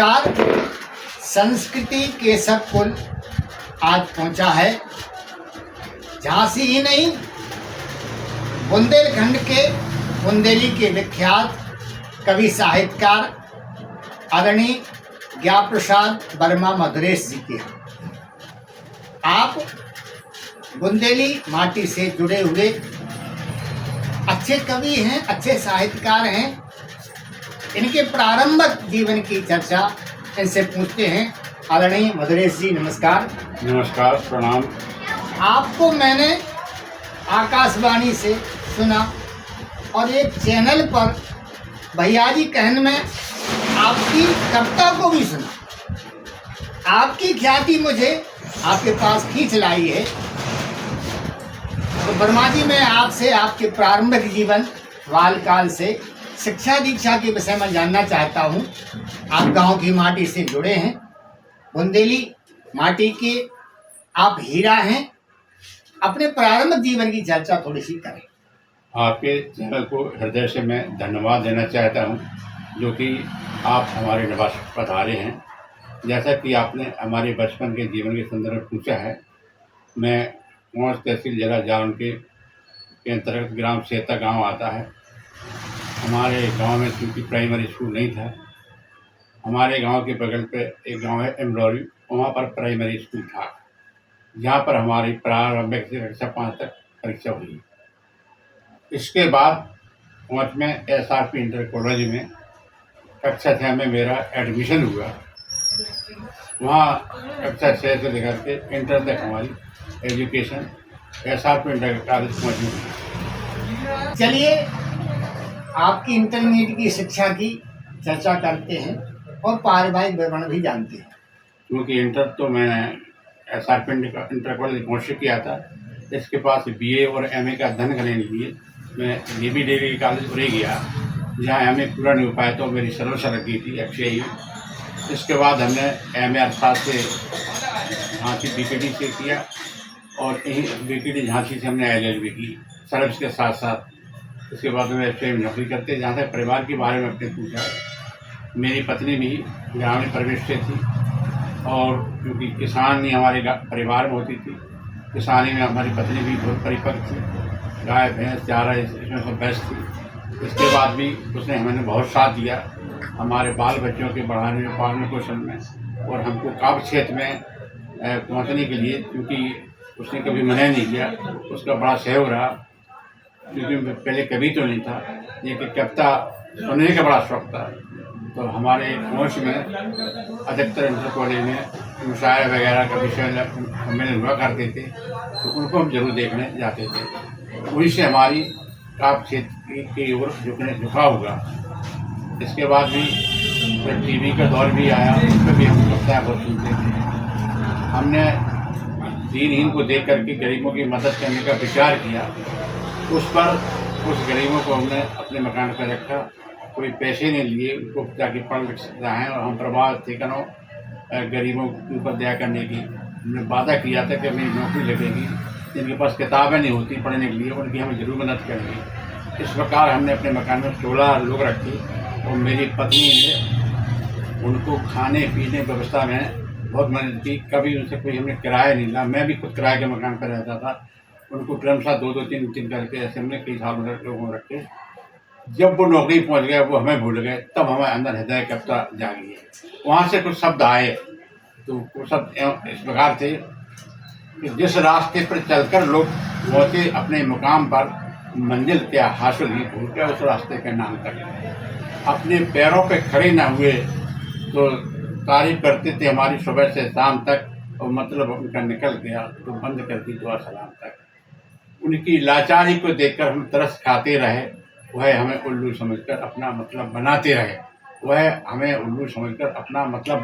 नमस्कार। संस्कृति केसर कुल आज पहुंचा है झांसी ही नहीं, बुंदेलखंड के बुंदेली के विख्यात कवि साहित्यकार आदरणीय ज्ञा प्रसाद वर्मा मधुरेश जी के। आप बुंदेली माटी से जुड़े हुए अच्छे कवि हैं, अच्छे साहित्यकार हैं। इनके प्रारंभिक जीवन की चर्चा इनसे पूछते हैं। आदरणीय मधुरेश जी नमस्कार। नमस्कार, प्रणाम। आपको मैंने आकाशवाणी से सुना और एक चैनल पर भैया जी कहन में आपकी कविता को भी सुना। आपकी ख्याति मुझे आपके पास खींच लाई है। तो वर्मा जी, मैं आपसे आपके प्रारंभिक जीवन बालकाल से शिक्षा दीक्षा के विषय में जानना चाहता हूँ। आप गांव की माटी से जुड़े हैं, बुंदेली माटी के आप हीरा हैं। अपने प्रारंभिक जीवन की चर्चा थोड़ी सी करें। आपके चैनल को हृदय से मैं धन्यवाद देना चाहता हूँ, जो कि आप हमारे निवास पधारे हैं। जैसा कि आपने हमारे बचपन के जीवन के संदर्भ में पूछा है, मैं कुंवर तहसील जिला जालौन के अंतर्गत ग्राम सेता गांव आता है। हमारे गांव में क्योंकि प्राइमरी स्कूल नहीं था, हमारे गांव के बगल पे एक गांव है एमलौरी, वहाँ पर प्राइमरी स्कूल था, जहाँ पर हमारी प्रारंभिक से कक्षा 5 तक परीक्षा हुई। इसके बाद कुंवर में SRP इंटर कॉलेज में कक्षा 6 में मेरा एडमिशन हुआ। वहाँ कक्षा 6 से लेकर के इंटर तक हमारी एजुकेशन SRP इंटर कॉलेज कुंवर में हुई। चलिए, आपकी इंटरमीडिएट की शिक्षा की चर्चा करते हैं और पारिवारिक विवरण भी जानते हैं। क्योंकि इंटर तो मैंने SRP इंटर कॉलेज पहुँच किया था। इसके पास BA और MA का अध्ययन करने के लिए मैं DB डिग्री कॉलेज उड़े गया, जहाँ MA पूरा नहीं हो पाया तो मेरी सर्विस लग गई थी FCI। इसके बाद हमने MA अर्थात से झांसी BKD से किया और यहीं BKD झांसी से हमने LLB की सर्विस के साथ साथ। इसके बाद में FCI में नौकरी करते। जहाँ तक परिवार के बारे में अपने पूछा, मेरी पत्नी भी ग्रामीण परिवेश से थी और क्योंकि किसान ही हमारे परिवार में होती थी, किसानी में हमारी पत्नी भी बहुत परिपक्व थी। गाय भैंस चारा इसमें सब व्यस्त थी। इसके बाद भी उसने हमें बहुत साथ दिया हमारे बाल बच्चों के बढ़ाने में, पालने पोषण में, और हमको काव्य क्षेत्र में पहुँचने के लिए, क्योंकि उसने कभी मना नहीं किया, उसका बड़ा सहयोग रहा। क्योंकि पहले कभी तो नहीं था, लेकिन कविता सुनने का बड़ा शौक था। तो हमारे कोच में अधिकतर इंटर कॉलेज में मुशायरा वगैरह का विषय सम्मेलन हुआ करते थे, तो उनको हम जरूर देखने जाते थे। वहीं से हमारी काव्य क्षेत्र की ओर झुका हुआ। इसके बाद भी फिर TV का दौर भी आया, उस पर भी हम कविताएँ बहुत सुनते थे। हमने दीनहीन को देख करके गरीबों की मदद करने का विचार किया। उस गरीबों को हमने अपने मकान पर रखा, कोई पैसे नहीं लिए, उनको जाके पढ़ लिख सकता है। और हम प्रभावित थे करो गरीबों के ऊपर दया करने की। हमने वादा किया था कि मेरी नौकरी लगेगी, जिनके पास किताबें नहीं होती पढ़ने के लिए, उनकी हमें जरूर मदद करेंगे। इस प्रकार हमने अपने मकान में 16 लोग रखे और मेरी पत्नी ने उनको खाने पीने की व्यवस्था में बहुत मदद की। कभी उनसे कोई हमने किराया नहीं लिया। मैं भी खुद किराए के मकान पर रहता था। उनको क्रमशः 2-2, 3-3 करके ऐसे हमने कई साल लोगों रखे। जब वो नौकरी पहुंच गए, वो हमें भूल गए, तब हमारे अंदर हृदय कविता जागी है। वहाँ से कुछ शब्द आए, तो वो शब्द इस प्रकार थे कि जिस रास्ते पर चलकर लोग पहुँचे अपने मुकाम पर, मंजिल क्या हासिल नहीं भूल कर उस रास्ते का नाम कर। अपने पैरों पे खड़े ना हुए तो तारीफ करते थे हमारी सुबह से शाम तक, और मतलब उनका निकल गया तो बंद कर दी दुआ सलाम तक। उनकी लाचारी को देखकर हम तरस खाते रहे, वह हमें उल्लू समझकर अपना मतलब बनाते रहे। वह हमें उल्लू समझकर अपना मतलब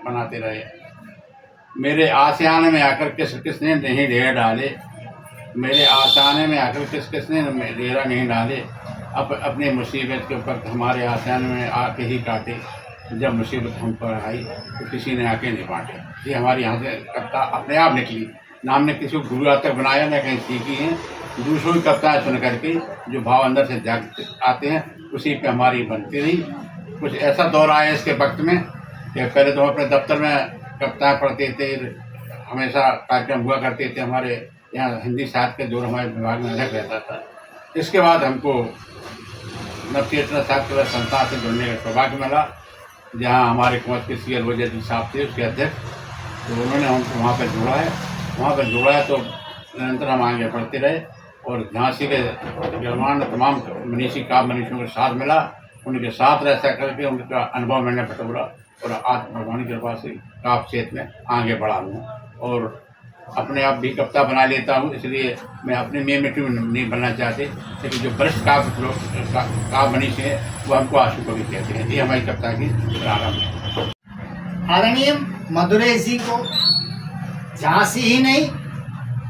बनाते रहे। मेरे आशियाने में आकर किसने नहीं डेरा डाले, मेरे आशियाने में आकर किसने डेरा नहीं डाले। अब अपने मुसीबत के ऊपर हमारे आशियाने में आके ही काटे, जब मुसीबत हम पर आई तो किसी ने आके नहीं बांटे। ये हमारी यहाँ से कविता अपने आप निकली, ना हमने किसी को गुरु आज तक बनाया, ना कहीं सीखी हैं। दूसरों की कविताएँ सुन करके जो भाव अंदर से जाग आते हैं, उसी पे हमारी बनती रही। कुछ ऐसा दौर आया इसके वक्त में कि पहले तो हम अपने दफ्तर में कविताएँ पढ़ते थे, हमेशा कार्यक्रम हुआ करते थे हमारे यहाँ हिंदी साहित्य का जोर हमारे विभाग में अलग रहता था। इसके बाद हमको नवचेतना साहित्य संस्था से जुड़ने का सौभाग्य मिला, जहाँ हमारे कुंवर के सी रोजा जी साहब थे उसके अध्यक्ष, तो उन्होंने हमको वहाँ पर जोड़ा है। वहाँ पर जोड़ा है तो निरंतर हम आगे बढ़ते रहे और झांसी के निर्माण तमाम मनीषी काव्य मनीषियों के साथ मिला, उनके साथ रह करके उनका अनुभव मैंने बटोरा और आज भगवान की कृपा से काव्य क्षेत्र में आगे बढ़ा हूँ और अपने आप भी कविता बना लेता हूँ। इसलिए मैं अपने में मिट्टी नहीं बनना चाहते, लेकिन जो वरिष्ठ काव्य मनीषी है वो हमको आशु कवि कहते हैं। ये हमारी कविता की प्रारंभ है। आदरणीय मधुरेश जी को झांसी ही नहीं,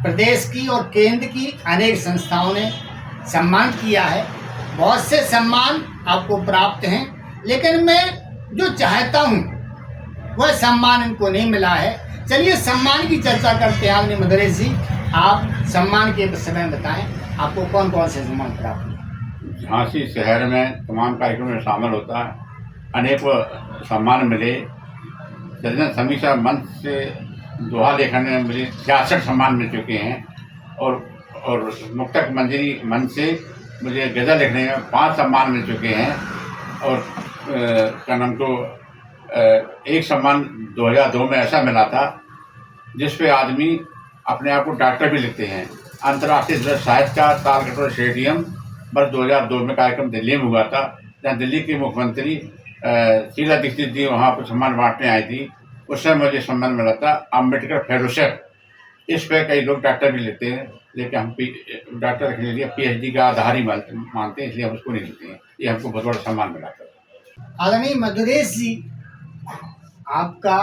प्रदेश की और केंद्र की अनेक संस्थाओं ने सम्मान किया है। बहुत से सम्मान आपको प्राप्त हैं, लेकिन मैं जो चाहता हूँ वह सम्मान इनको नहीं मिला है। चलिए सम्मान की चर्चा करते हैं। आदरणीय मधुरेश जी, आप सम्मान के समय बताएं, आपको कौन कौन से सम्मान प्राप्त हुए? झांसी शहर में तमाम कार्यक्रमों में शामिल होता है, अनेक सम्मान मिले। सृजन समीक्षा मंच से दोहा लेखन में मुझे 66 सम्मान मिल चुके हैं और मुक्तक मंजरी मंच से मुझे गज़ल लिखने में 5 सम्मान मिल चुके हैं और क्या नाम को एक सम्मान 2002 में ऐसा मिला था जिस पे आदमी अपने आप को डॉक्टर भी लिखते हैं। अंतर्राष्ट्रीय साहित्यकार तालकटोरा स्टेडियम वर्ष 2002 में कार्यक्रम दिल्ली में हुआ था, जहाँ दिल्ली के मुख्यमंत्री शीला दीक्षित जी वहाँ पर सम्मान बांटने आई थी। उस समय मुझे सम्मान मिला था अम्बेडकर फेलोशिप। इस पे कई लोग डॉक्टर भी लेते हैं, लेकिन हम डॉक्टर लिखने के लिए PhD का आधार ही मानते हैं, इसलिए हम उसको नहीं लेते हैं। ये हमको बहुत बड़ा सम्मान मिला था। आदरणीय मधुरेश जी, आपका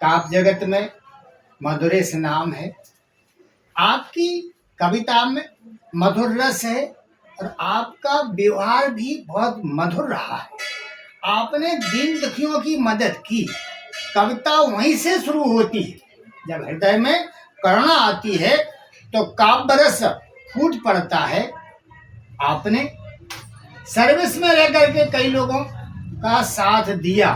काव्य जगत में मधुरेश नाम है। आपकी कविता में मधुर रस है और आपका व्यवहार भी बहुत मधुर रहा है। आपने दीन दुखियों की मदद की। कविता वहीं से शुरू होती है, जब हृदय में करुणा आती है तो काव्य रस फूट पड़ता है। आपने सर्विस में रह करके कई लोगों का साथ दिया।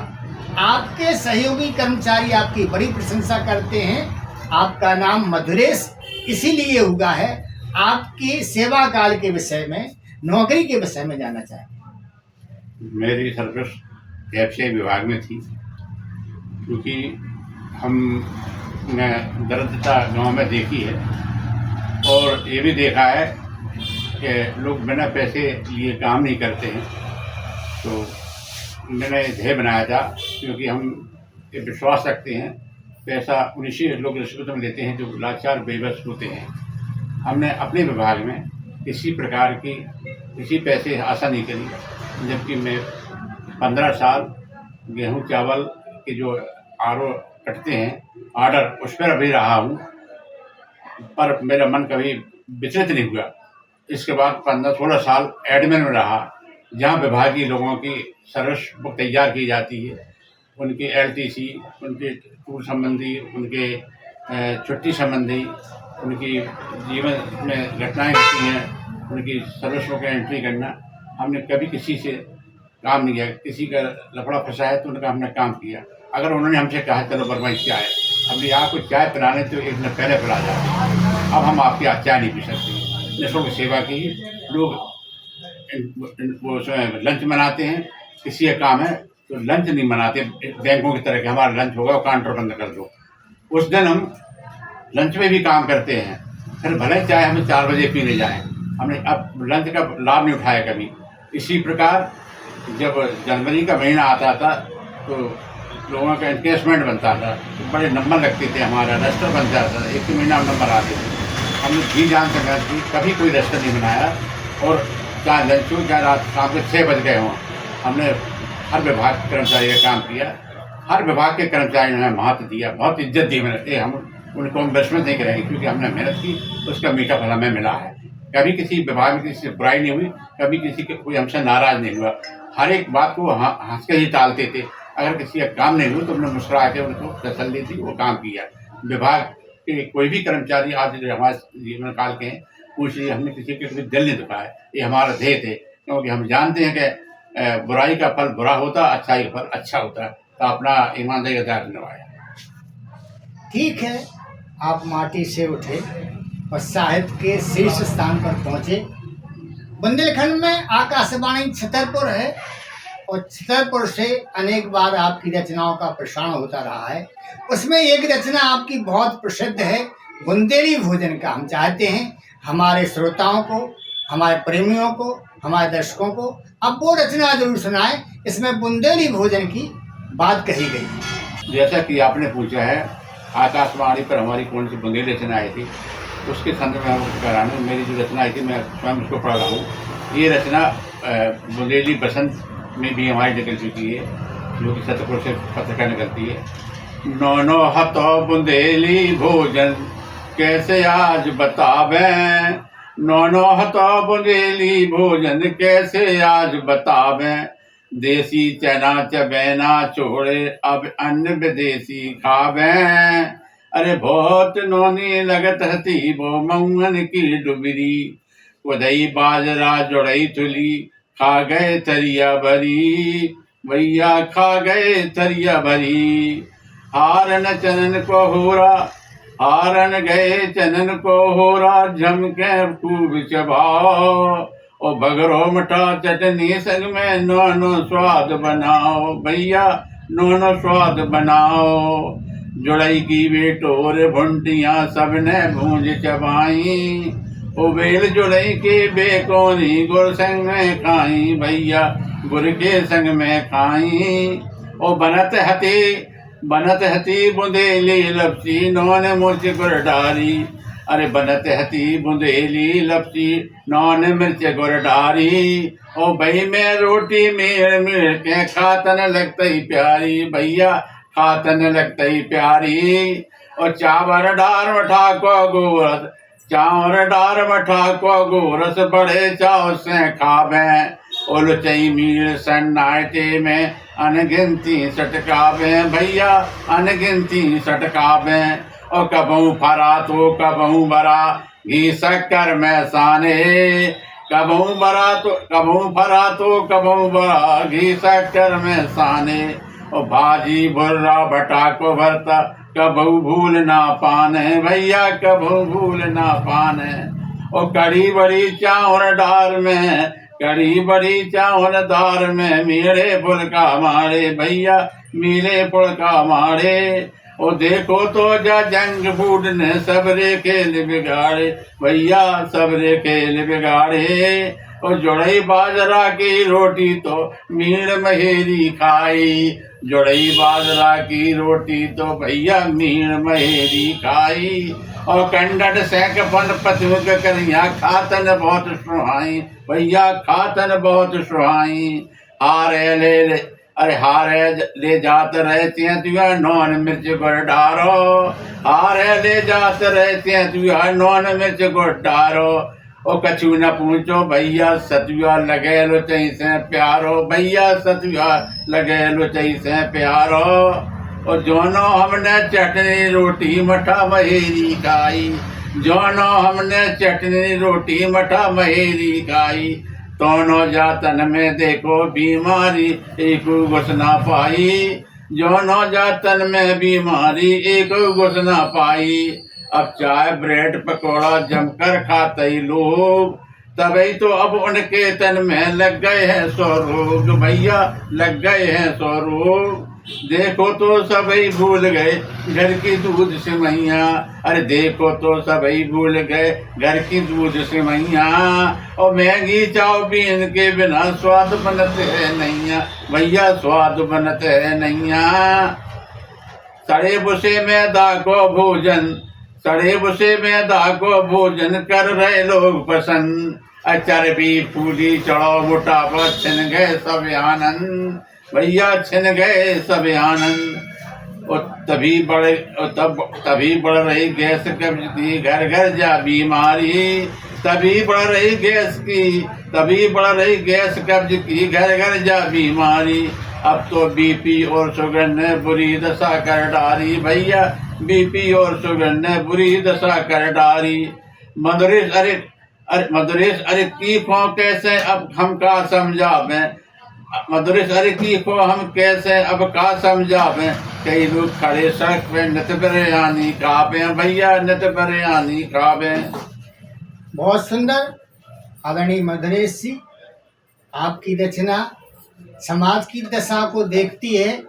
आपके सहयोगी कर्मचारी आपकी बड़ी प्रशंसा करते हैं। आपका नाम मधुरेश इसीलिए हुआ है। आपकी सेवा काल के विषय में, नौकरी के विषय में जानना चाहेंगे। मेरी सर्विस FCI विभाग में थी, क्योंकि हमने दरिद्रता गांव में देखी है और ये भी देखा है कि लोग बिना पैसे लिए काम नहीं करते हैं। तो मैंने ध्येय बनाया था, क्योंकि हम ये विश्वास रखते हैं पैसा उन्हीं से लोग रिश्वत में लेते हैं जो लाचार बेबस होते हैं। हमने अपने विभाग में किसी प्रकार की किसी पैसे आशा नहीं करी, जबकि मैं 15 साल गेहूं चावल के जो RO कटते हैं ऑर्डर, उस पर अभी रहा हूँ, पर मेरा मन कभी विचलित नहीं हुआ। इसके बाद 15-16 साल एडमिन में रहा, जहाँ विभागीय लोगों की सर्विस बुक तैयार की जाती है, उनकी LTC, उनके टूर संबंधी, उनके छुट्टी संबंधी, उनकी जीवन में घटनाएं घटी हैं, उनकी सर्विस बुक एंट्री करना। हमने कभी किसी से काम नहीं किया। किसी का लफड़ा फंसा है तो उनका हमने काम किया। अगर उन्होंने हमसे कहा चलो बरमाइश चाय, हमने यहाँ को चाय पिलाने तो एक दिन पहले पिला जाते, अब हम आपके यहाँ चाय नहीं पी सकते। निःशुल्क सेवा की लोग वो लंच मनाते हैं, किसी का काम है तो लंच नहीं मनाते बैंकों की तरह कि हमारा लंच होगा और काउंटर बंद कर दो। उस दिन हम लंच में भी काम करते हैं, फिर भले चाहे हमें 4 बजे पीने जाएं, हमने अब लंच का लाभ नहीं उठाया कभी। इसी प्रकार जब जनवरी का महीना आता था तो लोगों का एनकेसमेंट बनता था, तो बड़े नंबर लगते थे, हमारा रजिस्टर बन जाता था, 1 महीना नंबर आते थे। हमने जी जान संघर्ष की, कभी कोई रजिस्टर नहीं बनाया, और चाहे लंच हो चाहे रात शाम के 6 बज गए हों, हमने हर विभाग के कर्मचारी का काम किया। हर विभाग के कर्मचारियों ने महत्व दिया, बहुत इज्जत दी मैंने। हम उनको हम बेशमत नहीं करेंगे, क्योंकि हमने मेहनत की, उसका मीठा फल हमें मिला है। कभी किसी विभाग में किसी से बुराई नहीं हुई, कभी किसी के कोई हमसे नाराज नहीं हुआ। हर एक बात को हंस के ही टालते थे। अगर किसी का काम नहीं हुआ तो हमने मुस्कुरा के उनको तसल्ली दी, वो काम किया। विभाग के कोई भी कर्मचारी आज जो हमारे जीवन काल के हैं, पूछ लिए हमने किसी के कभी दिल नहीं दुखाया। ये हमारा ध्येय थे, क्योंकि हम जानते हैं कि बुराई का फल बुरा होता, अच्छाई का फल अच्छा होता। तो अपना ईमानदारी का दायरा निभाया। ठीक है, आप माटी से उठे और साहित्य के शीर्ष स्थान पर पहुंचे। बुंदेलखंड में आकाशवाणी छतरपुर है और छतरपुर से अनेक बार आपकी रचनाओं का प्रसारण होता रहा है। उसमें एक रचना आपकी बहुत प्रसिद्ध है, बुंदेली भोजन का। हम चाहते हैं हमारे श्रोताओं को, हमारे प्रेमियों को, हमारे दर्शकों को आप वो रचना जरूर सुनाएं। इसमें बुंदेली भोजन की बात कही गई। जैसा कि आपने पूछा है आकाशवाणी पर हमारी कौन सी बुंदेली रचना आई थी, उसके संदर्भ में आपको कह रहा हूँ। मेरी जो रचना आई थी मैं स्वयं उसको पढ़ रहा हूँ। ये रचना बुंदेली बसंत में भी हमारी निकल चुकी है, जो कि छतरपुर से पत्रिका निकलती है। नौनो हतो बुंदेली भोजन कैसे आज बतावें, नौनो हतो बुंदेली भोजन कैसे आज बतावें। देसी चना चबैना छोड़े अब अन्य विदेशी खावें। अरे बहुत नौनी लगत हती वो मंगन की डुबरी, उदई बाजरा जुड़ई तुली खा गए तरिया भरी, भैया खा गए तरिया भरी। हारन चनन को होरा, हारन गए चनन को होरा, झमके खूब चबाओ। ओ बगरो मठा चटनी संग में नौनो स्वाद बनाओ, भैया नौनो स्वाद बनाओ। जुड़ई की बेटोर भुंटियाँ सबने भूंज चबाई, ओ बेल जुड़ई के बेकोनी गुर संग में खाई, भैया गुर के संग में खाई। ओ बनत हती बुंदेली लपसी, नौन मुर्च गुर डारी। अरे बनत हती बुंदेली लपसी, नौन मिर्च गुर डारी। ओ भाई मैं रोटी मेड़ मेड़ के खातन लगतई प्यारी, भैया खातन लगतई प्यारी। और चावर डार मठा को गोरस, चावर डार मठा को गोरस, बड़े चाव से खावें। ओ लुचई मीर सन्नाटे में अनगिनती सटकावें, भैया अनगिनती सटकावें। और कबहू फरा तो कबहू बरा, घी शक्कर में साने। कबहू बरा तो कबहू फरा तो कबहू बरा, घी शक्कर में साने। और भाजी भुर्रा भटा को भरता, कबहू भूल ना पाने, भैया कबहू भूल ना पाने। और कड़ी बड़ी चावल डार में, कड़ी बड़ी चावल दार में, मेरे फुलका मारे, भैया मेरे फुलका मारे। और देखो तो जा जंग फूड ने सबरे खेल बिगाड़े, भैया सबरे खेल बिगाड़े। और जुड़ई बाजरा की रोटी तो मीण महेरी खाई, जुड़ई बाजरा की रोटी तो भैया मीण महेरी खाई। और कंडट सैक पन पतिमुख करिया, खातन बहुत सुहाई, भैया खातन बहुत सुहाई। हारे ले अरे हारे ले जात रहते हैं तुआ, नौन मिर्च गुड़ डारो। हारे ले जात रहते हैं तुआ, नौन मिर्च गुड़ डारो। ओ कछु न पूछो भैया सतुआ, लगे लो चई से प्यारो, भैया सतुआ लगे लो चई से प्यारो। और जोनो हमने चटनी रोटी मठा महेरी खाई, जोनो हमने चटनी रोटी मठा महेरी खाई। दोनों जातन में देखो बीमारी एक घुस ना पाई, जोनो जातन में बीमारी एक घुस ना पाई। अब चाय ब्रेड पकौड़ा जमकर खाते ही लोग, तभी तो अब उनके तन में लग गए हैं 100 रोग, भैया लग गए हैं 100 रोग। देखो तो सभी भूल गए घर की दूध से मैया, अरे देखो तो सभी भूल गए घर की दूध से मैया। और महंगी चाउमीन के बिना स्वाद बनते है नैया, भैया स्वाद बनते है नैया। सड़े बुसे मैदा को भोजन, सड़े बुसे मैदा को भोजन कर रहे लोग पसंद। चर्बी फूली चढ़ो मोटापा छिन गए सब आनंद, भैया छिन गए सब आनंद। और तभी बढ़ रही गैस कब्ज की, घर घर जा बीमारी। तभी बढ़ रही गैस की, तभी बढ़ रही गैस कब्ज की, घर घर जा बीमारी। अब तो बीपी और शुगर ने बुरी दशा कर डाली, भैया बीपी और शुगर ने बुरी दशा कर डाली। मधुरेश अरे की खो कैसे अब हम का समझावें, मधुर सर की को हम कैसे अब का समझावे, कई लोग खड़े सड़क पे नत बिरयानी खावे भैया, नत बिरयानी खावे। बहुत सुंदर आदरणीय मधुरेश जी, आपकी रचना समाज की दशा को देखती है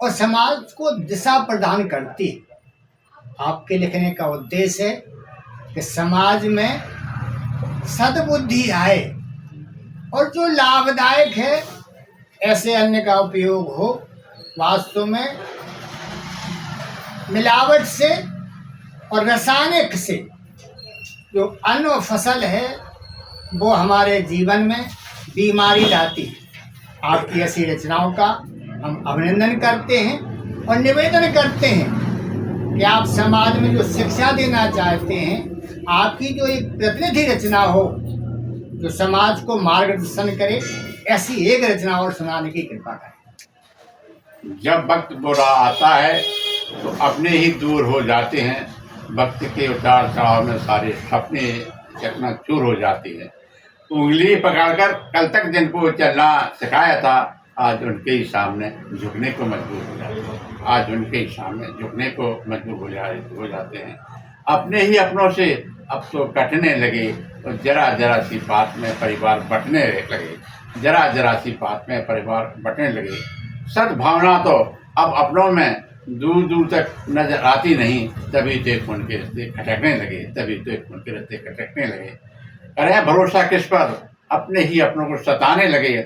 और समाज को दिशा प्रदान करती है। आपके लिखने का उद्देश्य है कि समाज में सद्बुद्धि आए और जो लाभदायक है ऐसे अन्न का उपयोग हो। वास्तव में मिलावट से और रासायनिक से जो अन्न और फसल है वो हमारे जीवन में बीमारी लाती है। आपकी ऐसी रचनाओं का हम अभिनंदन करते हैं और निवेदन करते हैं कि आप समाज में जो शिक्षा देना चाहते हैं, आपकी जो एक प्रतिनिधि रचना हो जो समाज को मार्गदर्शन करे, ऐसी एक रचना और सुनाने की कृपा करें। जब वक्त बुरा आता है तो अपने ही दूर हो जाते हैं, वक्त के उतार चढ़ाव में सारे सपने चकनाचूर हो जाते हैं। उंगली पकड़कर कल तक जिनको चलना सिखाया था, आज उनके ही सामने झुकने को मजबूर हो जाते हैं। आज उनके ही सामने झुकने को मजबूर हो जाते हैं। अपने ही अपनों से अब तो कटने लगे और जरा जरा सी बात में परिवार बंटने लगे, जरा जरा सी बात में परिवार बंटने लगे। सद्भावना तो अब अपनों में दूर दूर तक नजर आती नहीं, तभी तो एक खून के रिश्ते खटकने लगे, तभी तो एक खून के रिश्ते खटकने लगे। करें भरोसा किस पर, अपने ही अपनों को सताने लगे,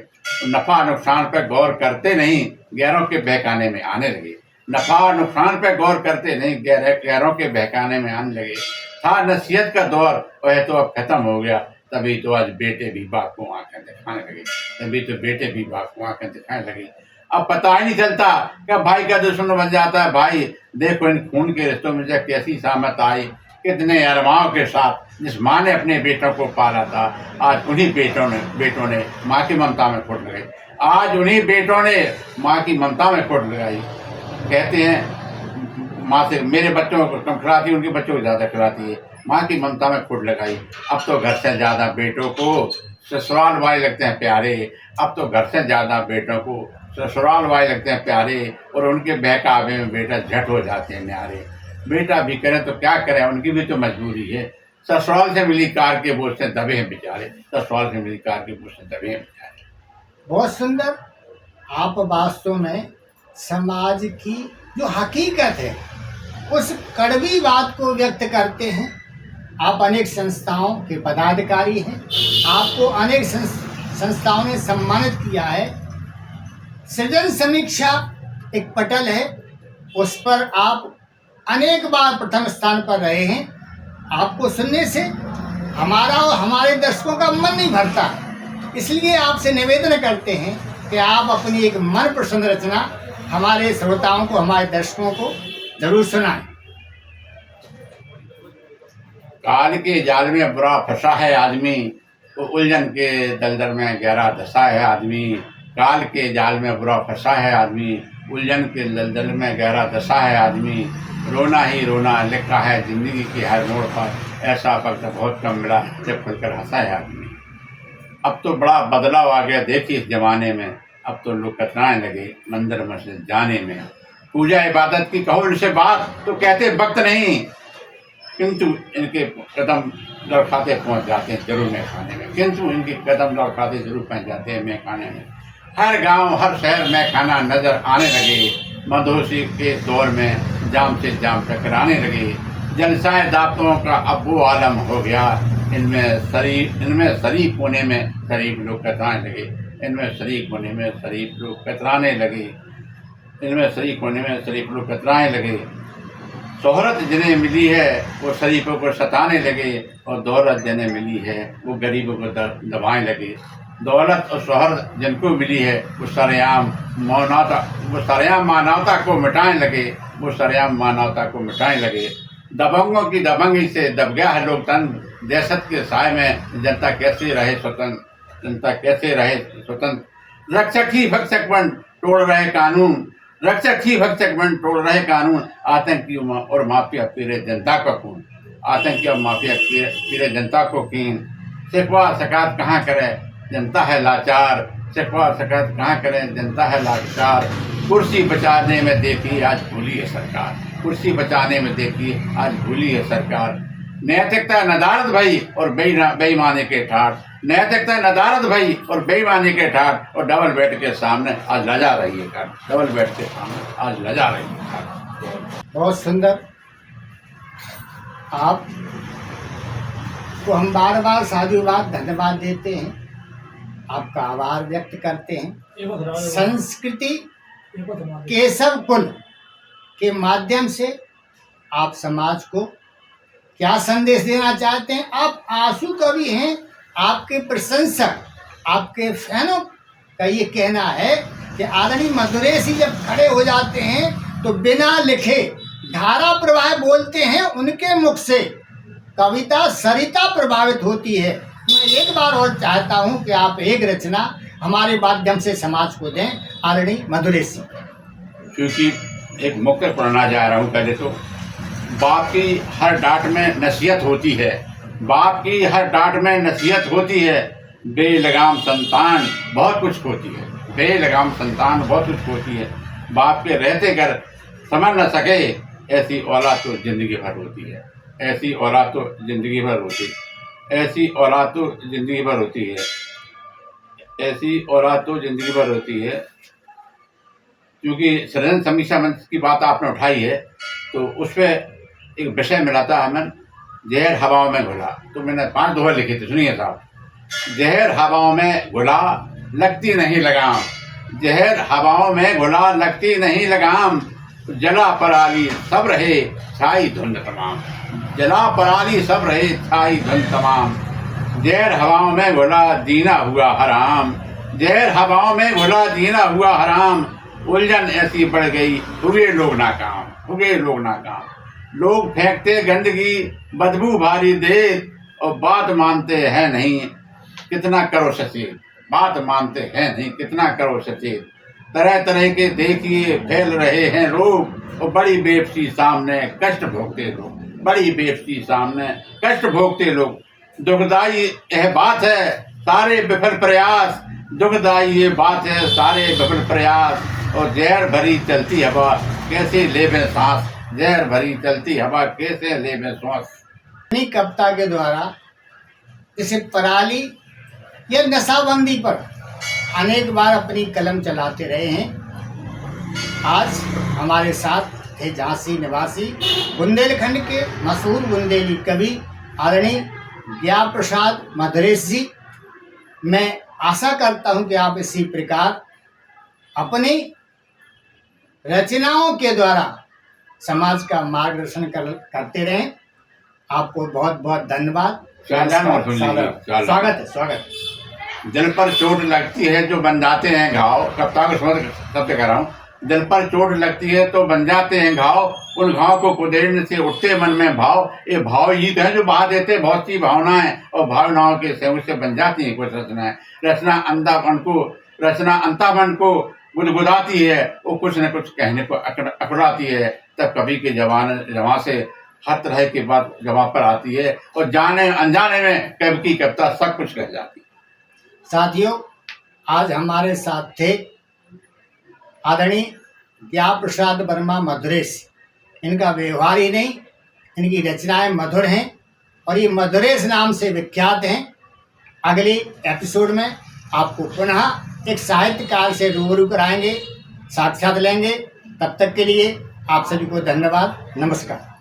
नफा नुकसान पर गौर करते नहीं, गैरों के बहकाने में आने लगे। नफा नुकसान पर गौर करते नहीं, गैरों के बहकाने में आने लगे। था नसीहत का दौर, वह तो अब खत्म हो गया, तभी तो आज बेटे भी बाप को आंखें दिखाने लगे, तभी तो बेटे भी बाप को आंखें दिखाने लगे। अब पता ही नहीं चलता कि भाई का दुश्मन बन जाता है भाई। देखो इन खून के रिश्तों में जब कैसी सामत आई, कितने अरमाओं के साथ जिस माँ ने अपने बेटों को पाला था, आज उन्हीं बेटों ने माँ की ममता में खोट लगाई। आज उन्हीं बेटों ने माँ की ममता में खोट लगाई। कहते हैं माँ से मेरे बच्चों को कम खिलाती है, उनके बच्चों को ज़्यादा खिलाती है। माँ की ममता में खोट लगाई। अब तो घर से ज़्यादा बेटों को ससुराल वाले लगते हैं प्यारे। अब तो घर से ज़्यादा बेटों को ससुराल वाले लगते हैं प्यारे, और उनके बहकावे में बेटा झट हो जाते हैं न्यारे। बेटा भी करें तो क्या करें, उनकी भी तो मजबूरी है। ससुराल से मिली कार के बोझ से दबे हैं बेचारे, ससुराल से मिली कार के बोझ से दबे हैं बेचारे। बहुत सुंदर। आप वास्तव में समाज की जो हकीकत है उस कड़वी बात को व्यक्त करते हैं। आप अनेक संस्थाओं के पदाधिकारी हैं, आपको अनेक संस्थाओं ने सम्मानित किया है। सृजन समीक्षा एक पटल है, उस पर आप अनेक बार प्रथम स्थान पर रहे हैं। आपको सुनने से हमारा और हमारे दर्शकों का मन नहीं भरता, इसलिए आपसे निवेदन करते हैं कि आप अपनी एक मन पसंद रचना हमारे श्रोताओं को, हमारे दर्शकों को जरूर सुनाएं। काल के जाल में बुरा फंसा है आदमी, तो उलझन के दलदल में गहरा धंसा है आदमी। काल के जाल में बुरा फंसा है आदमी, उलझन के दलदल में गहरा धंसा है आदमी। रोना ही रोना लिखा है जिंदगी की हर मोड़ पर, ऐसा वक्त बहुत कम मिला जब खुलकर हंसा है आदमी। अब तो बड़ा बदलाव आ गया देखिए इस जमाने में। अब तो लोग कतराने लगे मंदिर मस्जिद जाने में। पूजा इबादत की कहो इनसे बात तो कहते वक्त नहीं, किंतु इनके कदम लड़खाते पहुंच जाते हैं जरूर मैं खाने में। किंतु इनके कदम लड़खाते जरूर पहुंच जाते हैं मैं खाने में। हर गांव हर शहर में खाना नजर आने लगे। मधोसी के दौर में जाम से जाम टकराने लगे। जनसाए दांतों का अब वो आलम हो गया। इनमें शरीफ होने में शरीफ लोग कतराने लगे। इनमें शरीफ होने में शरीफ लोग कतराने लगे। इनमें शरीफ होने में शरीफ लोग कतराने लगे। शोहरत जिन्हें मिली है वो शरीफों को सताने लगे, और दौलत जिन्हें मिली है वो गरीबों को दबाने लगे। दौलत और शोहरत जिनको मिली है वो सरेआम मानवता को मिटाने लगे। वो सरेआम मानवता को मिटाने लगे। दबंगों की दबंगी से दब गया है लोकतंत्र। दहशत के साए में जनता कैसे रहे स्वतंत्र, जनता कैसे रहे स्वतंत्र। रक्षक ही भक्षक बन तोड़ रहे कानून, रक्षक ही भक्षक बन तोड़ रहे कानून। आतंकी और माफिया पीरे जनता का खून, आतंकी और माफिया पीरे जनता को कीन। शिकवा शिकायत कहाँ करे, जनता है लाचार। शिकवा शकत कहाँ करें, जनता है लाचार। कुर्सी बचाने में देखिए आज भूली है सरकार, कुर्सी बचाने में देखिए आज भूली है सरकार। नैतिकता नदारत भाई और बेईमानी के ठाठ, नैतिकता नदारत भाई और बेईमानी के ठाठ। और डबल बेड के सामने आज लजा रही है कार, डबल बेड के सामने आज लजा रही है कार। बहुत सुंदर। आप को हम बार बार साधुवाद धन्यवाद देते हैं, आपका आभार व्यक्त करते हैं। संस्कृति केशव कुल के माध्यम से आप समाज को क्या संदेश देना चाहते हैं? आप आंसू कवि हैं, आपके प्रशंसक, आपके फैनों का ये कहना है कि आदरणीय मधुरेश जब खड़े हो जाते हैं तो बिना लिखे धारा प्रवाह बोलते हैं, उनके मुख से कविता सरिता प्रभावित होती है। मैं एक बार और चाहता हूं कि आप एक रचना हमारे माध्यम से समाज को दें, आदरणीय मधुरेश जी। क्योंकि एक मौके पढ़ना जा रहा हूँ। पहले तो बाप की हर डांट में नसीहत होती है, बाप की हर डांट में नसीहत होती है। बेलगाम संतान बहुत कुछ होती है, बेलगाम संतान बहुत कुछ होती है। बाप के रहते घर समझ न सके ऐसी औलाद तो जिंदगी भर होती है, ऐसी औलाद तो जिंदगी भर होती, ऐसी औलाद तो जिंदगी भर होती है, ऐसी औलाद तो जिंदगी भर होती है। क्योंकि सृजन समीक्षा मंच की बात आपने उठाई है तो उस पर एक विषय मिला था हमें, जहर हवाओं में घुला। तो मैंने 5 दोहे लिखे थे, सुनिए साहब। जहर हवाओं में घुला लगती नहीं लगाम, जहर हवाओं में घुला लगती नहीं लगाम। जला पराली सब रहे छाई धुंध तमाम, जला पराली सब रहे छाई धुंध तमाम। जहर हवाओं में घुला जीना हुआ हराम, जहर हवाओं में घुला जीना हुआ हराम। उलझन ऐसी बढ़ गई हुए लोग नाकाम, हुए लोग नाकाम। लोग फेंकते गंदगी बदबू भारी दे और बात मानते हैं नहीं, कितना करो सचेत, बात मानते हैं नहीं, कितना करो सचेत। तरह तरह के देखिए फैल रहे हैं रोग और बड़ी बेबसी सामने कष्ट भोगते लोग, बड़ी बेबसी सामने कष्ट भोगते लोग। दुखदाई यह बात है सारे विफल प्रयास, दुखदाई ये बात है सारे विफल प्रयास। और जहर भरी चलती हवा कैसे लेवे सांस, जहर भरी चलती हवा कैसे लेवे सांस। अपनी कविता के द्वारा इसे पराली या नशाबंदी पर अनेक बार अपनी कलम चलाते रहे हैं। आज हमारे साथ थे झांसी निवासी बुंदेलखंड के मशहूर बुंदेली कवि आदरणीय ज्ञा प्रसाद मधुरेश जी। मैं आशा करता हूं कि आप इसी प्रकार अपनी रचनाओं के द्वारा समाज का मार्गदर्शन करते रहें। आपको बहुत बहुत धन्यवाद। स्वागत है, स्वागत है। दिल पर चोट लगती है जो बन जाते हैं घाव, कविता को समझ शब्द कह रहा हूँ। दिल पर चोट लगती है तो बन जाते हैं घाव, उन घाव को कुदेरने से उठते मन में भाव। ये भाव ईद है जो बहा देते बहुत सी भावनाएं, और भावनाओं के सहयोग से बन जाती हैं कुछ रचनाएं। रचना अंतापन को गुदगुदाती है, वो कुछ न कुछ कहने को अकड़ाती है। तब कवि के जवान से हर तरह की बात जवाब पर आती है, और जाने अनजाने में कवि की कविता सब कुछ कह जाती है। साथियों, आज हमारे साथ थे आदरणीय ज्ञा प्रसाद वर्मा मधुरेश। इनका व्यवहार ही नहीं, इनकी रचनाएं मधुर हैं और ये मधुरेश नाम से विख्यात हैं। अगले एपिसोड में आपको पुनः एक साहित्यकार से रूबरू कराएंगे, साक्षात लेंगे। तब तक के लिए आप सभी को धन्यवाद, नमस्कार।